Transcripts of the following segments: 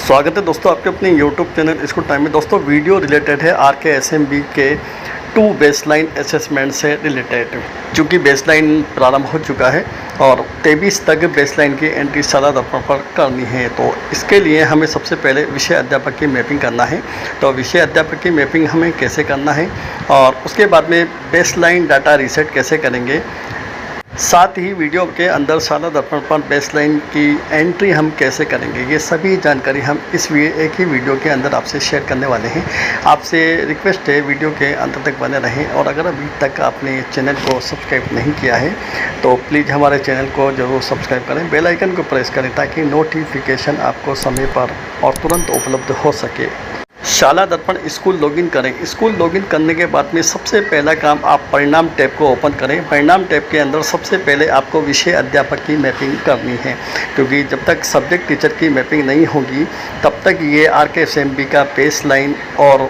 स्वागत है दोस्तों आपके अपने YouTube चैनल स्कूल टाइम में। दोस्तों वीडियो रिलेटेड है RKSMB के 2 बेसलाइन असेसमेंट से रिलेटेड। चूँकि बेसलाइन प्रारंभ हो चुका है और 23 तक बेसलाइन की एंट्री शाला दर्पण पर करनी है, तो इसके लिए हमें सबसे पहले विषय अध्यापक की मैपिंग करना है। तो विषय अध्यापक की मैपिंग हमें कैसे करना है और उसके बाद में बेसलाइन डाटा रीसेट कैसे करेंगे, साथ ही वीडियो के अंदर शाला दर्पण पर बेसलाइन की एंट्री हम कैसे करेंगे, ये सभी जानकारी हम एक ही वीडियो के अंदर आपसे शेयर करने वाले हैं। आपसे रिक्वेस्ट है वीडियो के अंत तक बने रहें और अगर अभी तक आपने चैनल को सब्सक्राइब नहीं किया है तो प्लीज़ हमारे चैनल को ज़रूर सब्सक्राइब करें, बेल आइकन को प्रेस करें ताकि नोटिफिकेशन आपको समय पर और तुरंत उपलब्ध हो सके। शाला दर्पण स्कूल लॉगिन करें। स्कूल लॉगिन करने के बाद में सबसे पहला काम आप परिणाम टैब को ओपन करें। परिणाम टैब के अंदर सबसे पहले आपको विषय अध्यापक की मैपिंग करनी है, क्योंकि जब तक सब्जेक्ट टीचर की मैपिंग नहीं होगी तब तक ये RKSMB का बेसलाइन और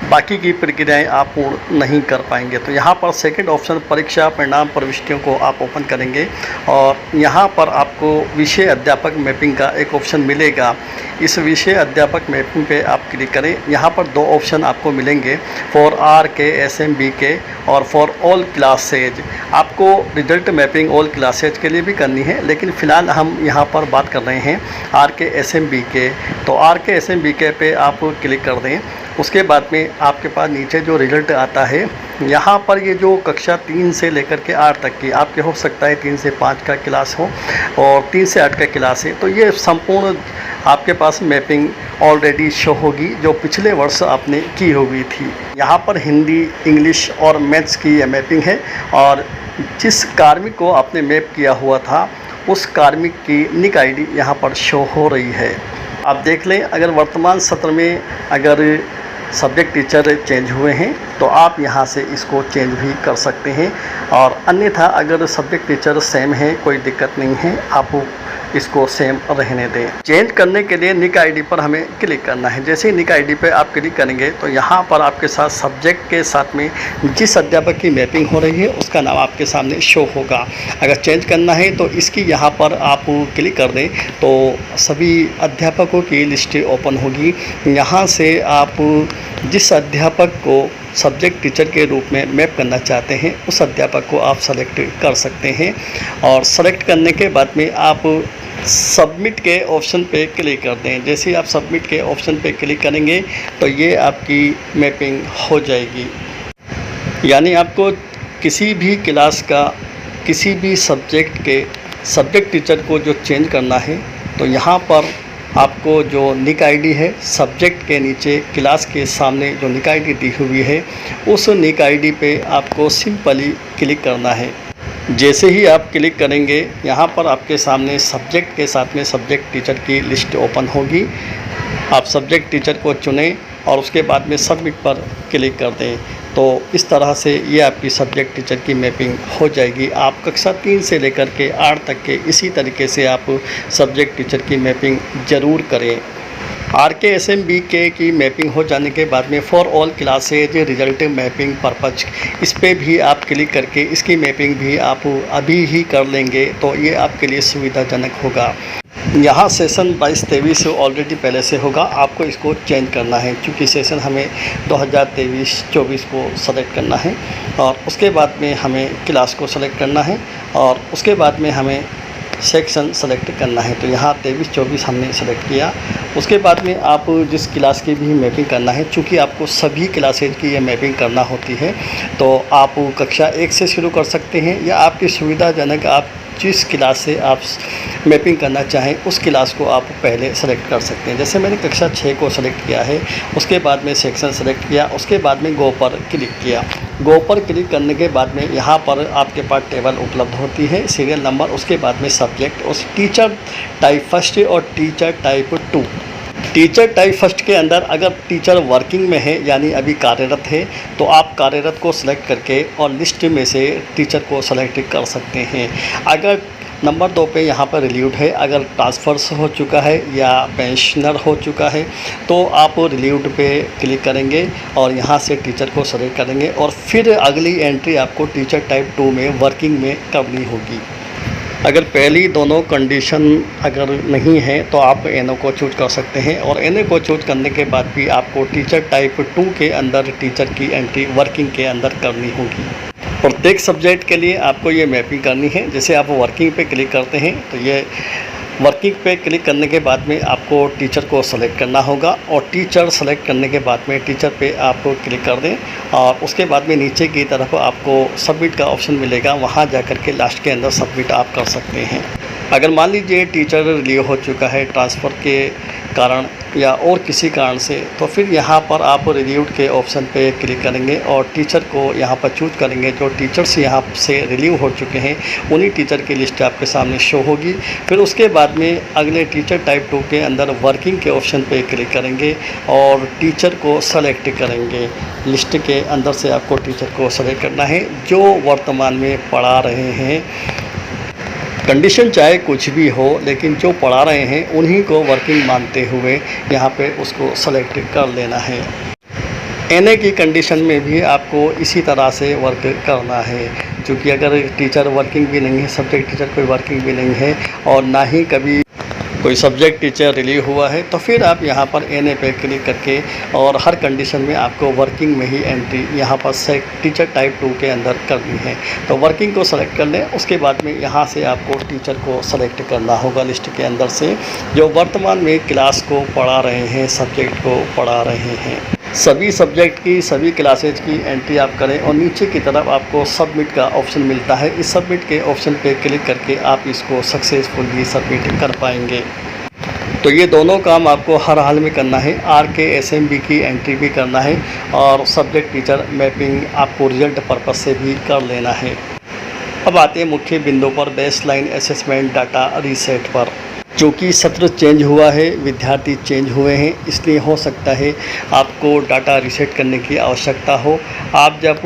बाकी की प्रक्रियाएं आप पूर्ण नहीं कर पाएंगे। तो यहाँ पर सेकंड ऑप्शन परीक्षा परिणाम प्रविष्टियों को आप ओपन करेंगे और यहाँ पर आपको विषय अध्यापक मैपिंग का एक ऑप्शन मिलेगा। इस विषय अध्यापक मैपिंग पे आप क्लिक करें। यहाँ पर 2 ऑप्शन आपको मिलेंगे, फॉर RKSMB के और फॉर ऑल क्लासेज। आपको रिजल्ट मैपिंग ऑल क्लासेज के लिए भी करनी है, लेकिन फ़िलहाल हम यहाँ पर बात कर रहे हैं RKSMB के। तो RKSMB के पे आप क्लिक कर दें। उसके बाद में आपके पास नीचे जो रिज़ल्ट आता है, यहाँ पर ये जो कक्षा 3 से लेकर के 8 तक की आपके हो सकता है 3 से 5 का क्लास हो और 3 से 8 का क्लास है, तो ये संपूर्ण आपके पास मैपिंग ऑलरेडी शो होगी जो पिछले वर्ष आपने की हुई थी। यहाँ पर हिंदी, इंग्लिश और मैथ्स की ये मैपिंग है और जिस कार्मिक को आपने मैप किया हुआ था उस कार्मिक की निक ID यहाँ पर शो हो रही है। आप देख लें, अगर वर्तमान सत्र में अगर सब्जेक्ट टीचर चेंज हुए हैं तो आप यहां से इसको चेंज भी कर सकते हैं, और अन्यथा अगर सब्जेक्ट टीचर सेम है कोई दिक्कत नहीं है, आप इसको सेम रहने दें। चेंज करने के लिए निक ID पर हमें क्लिक करना है। जैसे ही निक ID पे आप क्लिक करेंगे तो यहाँ पर आपके साथ सब्जेक्ट के साथ में जिस अध्यापक की मैपिंग हो रही है उसका नाम आपके सामने शो होगा। अगर चेंज करना है तो इसकी यहाँ पर आप क्लिक कर दें तो सभी अध्यापकों की लिस्ट ओपन होगी। यहाँ से आप जिस अध्यापक को सब्जेक्ट टीचर के रूप में मैप करना चाहते हैं उस अध्यापक को आप सेलेक्ट कर सकते हैं, और सेलेक्ट करने के बाद में आप सबमिट के ऑप्शन पे क्लिक कर दें। जैसे ही आप सबमिट के ऑप्शन पे क्लिक करेंगे तो ये आपकी मैपिंग हो जाएगी। यानी आपको किसी भी क्लास का किसी भी सब्जेक्ट के सब्जेक्ट टीचर को जो चेंज करना है तो यहाँ पर आपको जो निक ID है, सब्जेक्ट के नीचे क्लास के सामने जो निक ID दी हुई है उस निक ID पे आपको सिंपली क्लिक करना है। जैसे ही आप क्लिक करेंगे यहाँ पर आपके सामने सब्जेक्ट के साथ में सब्जेक्ट टीचर की लिस्ट ओपन होगी। आप सब्जेक्ट टीचर को चुनें और उसके बाद में सबमिट पर क्लिक कर दें। तो इस तरह से ये आपकी सब्जेक्ट टीचर की मैपिंग हो जाएगी। आप कक्षा 3 से लेकर के 8 तक के इसी तरीके से आप सब्जेक्ट टीचर की मैपिंग ज़रूर करें। RKSMB के की मैपिंग हो जाने के बाद में for all classes result mapping purpose, इस पर भी आप क्लिक करके इसकी मैपिंग भी आप अभी ही कर लेंगे तो ये आपके लिए सुविधाजनक होगा। यहाँ सेशन 22-23 ऑलरेडी पहले से होगा, आपको इसको चेंज करना है क्योंकि सेशन हमें 2023-24 को सेलेक्ट करना है और उसके बाद में हमें क्लास को सेलेक्ट करना है और उसके बाद में हमें सेक्शन सेलेक्ट करना है। तो यहाँ 23-24 हमने सेलेक्ट किया। उसके बाद में आप जिस क्लास की भी मैपिंग करना है, चूँकि आपको सभी क्लासेज की ये मैपिंग करना होती है तो आप कक्षा 1 से शुरू कर सकते हैं या आपकी सुविधाजनक आप जिस क्लास से आप मैपिंग करना चाहें उस क्लास को आप पहले सेलेक्ट कर सकते हैं। जैसे मैंने कक्षा 6 को सेलेक्ट किया है, उसके बाद में सेक्शन सेलेक्ट किया, उसके बाद में गो पर क्लिक किया। गो पर क्लिक करने के बाद में यहाँ पर आपके पास टेबल उपलब्ध होती है, सीरियल नंबर, उसके बाद में सब्जेक्ट, उस टीचर टाइप 1 और टीचर टाइप 2। टीचर टाइप 1 के अंदर अगर टीचर वर्किंग में है यानी अभी कार्यरत है तो आप कार्यरत को सिलेक्ट करके और लिस्ट में से टीचर को सेलेक्ट कर सकते हैं। अगर नंबर 2 पे यहाँ पर रिलीव्ड है, अगर ट्रांसफ़र्स हो चुका है या पेंशनर हो चुका है तो आप रिलीव्ड पे क्लिक करेंगे और यहाँ से टीचर को सेलेक्ट करेंगे और फिर अगली एंट्री आपको टीचर टाइप 2 में वर्किंग में करनी होगी। अगर पहली दोनों कंडीशन अगर नहीं है तो आप एनओ को चूज कर सकते हैं, और एनओ को चूज करने के बाद भी आपको टीचर टाइप 2 के अंदर टीचर की एंट्री वर्किंग के अंदर करनी होगी। प्रत्येक सब्जेक्ट के लिए आपको ये मैपिंग करनी है। जैसे आप वर्किंग पे क्लिक करते हैं तो ये वर्किंग पे क्लिक करने के बाद में आपको टीचर को सेलेक्ट करना होगा, और टीचर सेलेक्ट करने के बाद में टीचर पे आप क्लिक कर दें, और उसके बाद में नीचे की तरफ आपको सबमिट का ऑप्शन मिलेगा, वहाँ जा कर के लास्ट के अंदर सबमिट आप कर सकते हैं। अगर मान लीजिए टीचर रिलीव हो चुका है ट्रांसफ़र के कारण या और किसी कारण से, तो फिर यहाँ पर आप रिलीव्ड के ऑप्शन पे क्लिक करेंगे और टीचर को यहाँ पर चूज करेंगे। जो टीचर्स यहाँ से रिलीव हो चुके हैं उन्हीं टीचर की लिस्ट आपके सामने शो होगी। फिर उसके बाद में अगले टीचर टाइप 2 के अंदर वर्किंग के ऑप्शन पे क्लिक करेंगे और टीचर को सेलेक्ट करेंगे। लिस्ट के अंदर से आपको टीचर को सेलेक्ट करना है जो वर्तमान में पढ़ा रहे हैं। कंडीशन चाहे कुछ भी हो, लेकिन जो पढ़ा रहे हैं उन्हीं को वर्किंग मानते हुए यहाँ पे उसको सेलेक्ट कर लेना है। एनए की कंडीशन में भी आपको इसी तरह से वर्क करना है, क्योंकि अगर टीचर वर्किंग भी नहीं है, सब्जेक्ट टीचर कोई वर्किंग भी नहीं है, और ना ही कभी कोई सब्जेक्ट टीचर रिलीव हुआ है, तो फिर आप यहाँ पर एनए पे क्लिक करके और हर कंडीशन में आपको वर्किंग में ही एंट्री यहाँ पर से टीचर टाइप 2 के अंदर करनी है। तो वर्किंग को सेलेक्ट कर लें, उसके बाद में यहाँ से आपको टीचर को सेलेक्ट करना होगा लिस्ट के अंदर से, जो वर्तमान में क्लास को पढ़ा रहे हैं, सब्जेक्ट को पढ़ा रहे हैं। सभी सब्जेक्ट की सभी क्लासेज की एंट्री आप करें, और नीचे की तरफ आपको सबमिट का ऑप्शन मिलता है। इस सबमिट के ऑप्शन पे क्लिक करके आप इसको सक्सेसफुली सबमिट कर पाएंगे। तो ये दोनों काम आपको हर हाल में करना है। RKSMB की एंट्री भी करना है और सब्जेक्ट टीचर मैपिंग आपको रिजल्ट पर्पज़ से भी कर लेना है। अब आते हैं मुख्य बिंदु पर, बेसलाइन असेसमेंट डाटा रीसेट पर। चूँकि सत्र चेंज हुआ है, विद्यार्थी चेंज हुए हैं, इसलिए हो सकता है आपको डाटा रीसेट करने की आवश्यकता हो। आप जब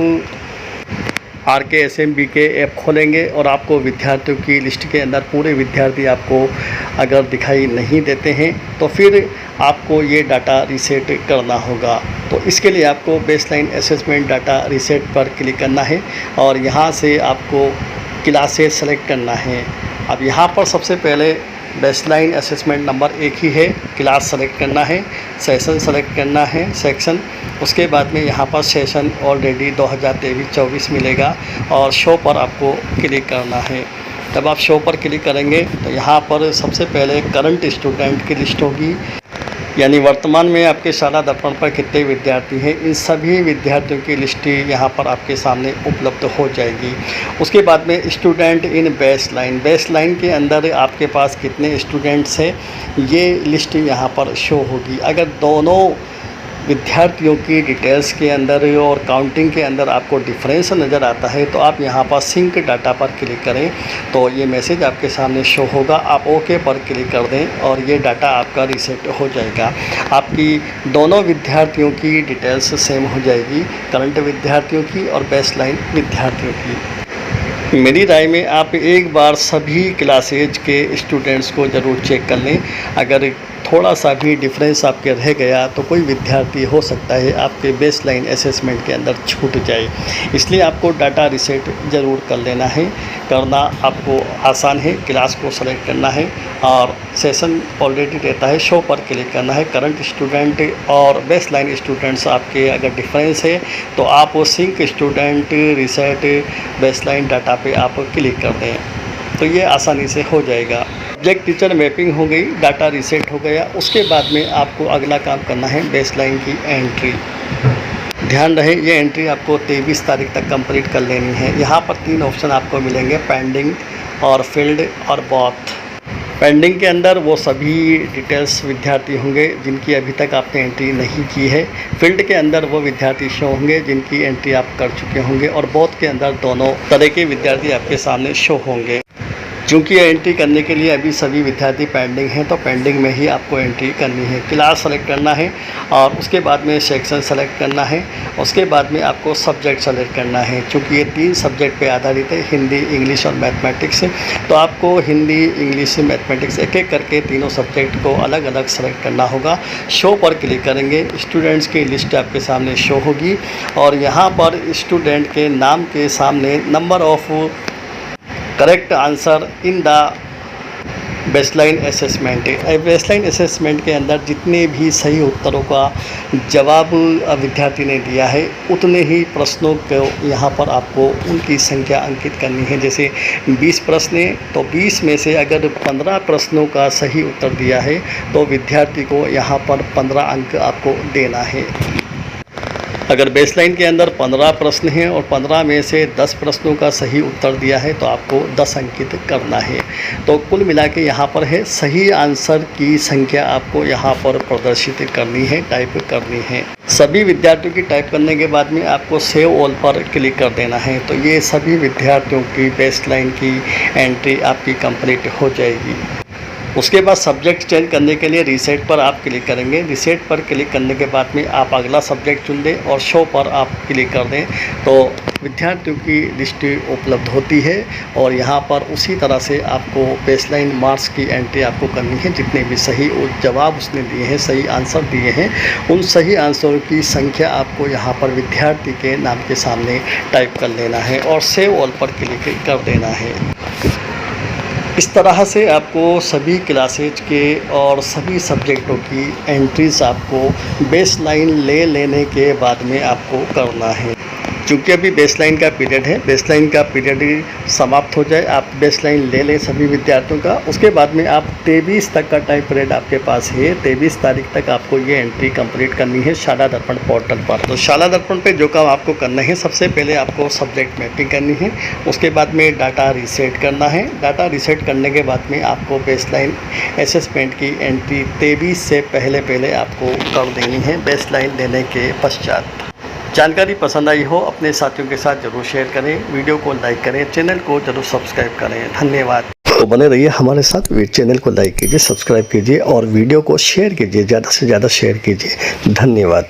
RKSMB के ऐप खोलेंगे और आपको विद्यार्थियों की लिस्ट के अंदर पूरे विद्यार्थी आपको अगर दिखाई नहीं देते हैं, तो फिर आपको ये डाटा रीसेट करना होगा। तो इसके लिए आपको बेसलाइन असेसमेंट डाटा रीसेट पर क्लिक करना है और यहाँ से आपको क्लासेस सेलेक्ट करना है। अब यहाँ पर सबसे पहले बेसलाइन असेसमेंट नंबर 1 ही है, क्लास सेलेक्ट करना है, सेशन सेलेक्ट करना है, सेक्शन। उसके बाद में यहाँ पर सेशन ऑलरेडी 2023-24 मिलेगा और शो पर आपको क्लिक करना है। जब आप शो पर क्लिक करेंगे तो यहाँ पर सबसे पहले करंट स्टूडेंट की लिस्ट होगी, यानी वर्तमान में आपके शाला दर्पण पर कितने विद्यार्थी हैं, इन सभी विद्यार्थियों की लिस्ट यहाँ पर आपके सामने उपलब्ध हो जाएगी। उसके बाद में स्टूडेंट इन बेसलाइन के अंदर आपके पास कितने स्टूडेंट्स हैं, ये लिस्ट यहाँ पर शो होगी। अगर दोनों विद्यार्थियों की डिटेल्स के अंदर और काउंटिंग के अंदर आपको डिफरेंस नज़र आता है, तो आप यहाँ पर सिंक डाटा पर क्लिक करें तो ये मैसेज आपके सामने शो होगा। आप ओके पर क्लिक कर दें और ये डाटा आपका रीसेट हो जाएगा। आपकी दोनों विद्यार्थियों की डिटेल्स सेम हो जाएगी, करंट विद्यार्थियों की और बेसलाइन विद्यार्थियों की। मेरी राय में आप एक बार सभी क्लासेज के स्टूडेंट्स को ज़रूर चेक कर लें। अगर थोड़ा सा भी डिफरेंस आपके रह गया तो कोई विद्यार्थी हो सकता है आपके बेसलाइन असेसमेंट के अंदर छूट जाए, इसलिए आपको डाटा रीसेट ज़रूर कर लेना है। करना आपको आसान है, क्लास को सेलेक्ट करना है और सेशन ऑलरेडी रहता है, शो पर क्लिक करना है। करंट स्टूडेंट और बेसलाइन स्टूडेंट्स आपके अगर डिफरेंस है तो आप वो sync student reset baseline data पे आप क्लिक कर दें, तो ये आसानी से हो जाएगा। सब्जेक्ट टीचर मैपिंग हो गई, डाटा रीसेट हो गया। उसके बाद में आपको अगला काम करना है बेसलाइन की एंट्री। ध्यान रहे ये एंट्री आपको 23 तारीख तक कंप्लीट कर लेनी है। यहाँ पर 3 ऑप्शन आपको मिलेंगे, पेंडिंग और फील्ड और बॉथ। पेंडिंग के अंदर वो सभी डिटेल्स विद्यार्थी होंगे जिनकी अभी तक आपने एंट्री नहीं की है। फील्ड के अंदर वो विद्यार्थी शो होंगे जिनकी एंट्री आप कर चुके होंगे, और बॉथ के अंदर दोनों तरह के विद्यार्थी आपके सामने शो होंगे। चूँकि एंट्री करने के लिए अभी सभी विद्यार्थी पेंडिंग हैं, तो पेंडिंग में ही आपको एंट्री करनी है। क्लास सेलेक्ट करना है और उसके बाद में सेक्शन सेलेक्ट करना है। उसके बाद में आपको सब्जेक्ट सेलेक्ट करना है। चूँकि ये 3 सब्जेक्ट पे आधारित है, हिंदी, इंग्लिश और मैथमेटिक्स, तो आपको हिंदी, इंग्लिश, मैथमेटिक्स एक एक करके तीनों सब्जेक्ट को अलग अलग सेलेक्ट करना होगा। शो पर क्लिक करेंगे, स्टूडेंट्स की लिस्ट आपके सामने शो होगी और यहाँ पर स्टूडेंट के नाम के सामने number of correct answer in the baseline assessment. Baseline assessment के अंदर जितने भी सही उत्तरों का जवाब विद्यार्थी ने दिया है उतने ही प्रश्नों को यहाँ पर आपको उनकी संख्या अंकित करनी है। जैसे 20 प्रश्न हैं तो 20 में से अगर 15 प्रश्नों का सही उत्तर दिया है तो विद्यार्थी को यहाँ पर 15 अंक आपको देना है। अगर बेसलाइन के अंदर 15 प्रश्न हैं और 15 में से 10 प्रश्नों का सही उत्तर दिया है तो आपको 10 अंकित करना है। तो कुल मिला के यहाँ पर है सही आंसर की संख्या आपको यहाँ पर प्रदर्शित करनी है, टाइप करनी है। सभी विद्यार्थियों की टाइप करने के बाद में आपको सेव ऑल पर क्लिक कर देना है। तो ये सभी विद्यार्थियों की बेसलाइन की एंट्री आपकी कंप्लीट हो जाएगी। उसके बाद सब्जेक्ट चेंज करने के लिए रीसेट पर आप क्लिक करेंगे। रीसेट पर क्लिक करने के बाद में आप अगला सब्जेक्ट चुन दें और शो पर आप क्लिक कर दें तो विद्यार्थियों की लिस्ट उपलब्ध होती है और यहाँ पर उसी तरह से आपको बेसलाइन मार्क्स की एंट्री आपको करनी है। जितने भी सही जवाब उसने दिए हैं, सही आंसर दिए हैं, उन सही आंसरों की संख्या आपको यहाँ पर विद्यार्थी के नाम के सामने टाइप कर लेना है और सेव ऑल पर क्लिक कर देना है। इस तरह से आपको सभी क्लासेज के और सभी सब्जेक्टों की एंट्रीज आपको बेसलाइन ले लेने के बाद में आपको करना है। चूँकि अभी बेसलाइन का पीरियड है, बेसलाइन का पीरियड समाप्त हो जाए, आप बेसलाइन ले लें सभी विद्यार्थियों का। उसके बाद में आप 23 तक का टाइम पीरियड आपके पास है। 23 तारीख तक आपको ये एंट्री कंप्लीट करनी है शाला दर्पण पोर्टल पर। तो शाला दर्पण पे जो काम आपको करना है, सबसे पहले आपको सब्जेक्ट मैपिंग करनी है। उसके बाद में डाटा रीसेट करना है। डाटा रीसेट करने के बाद में आपको बेसलाइन असेसमेंट की एंट्री 23 से पहले आपको कर देनी है बेसलाइन लेने के पश्चात। जानकारी पसंद आई हो अपने साथियों के साथ ज़रूर शेयर करें, वीडियो को लाइक करें, चैनल को ज़रूर सब्सक्राइब करें। धन्यवाद। तो बने रहिए हमारे साथ, चैनल को लाइक कीजिए, सब्सक्राइब कीजिए और वीडियो को शेयर कीजिए, ज़्यादा से ज़्यादा शेयर कीजिए। धन्यवाद।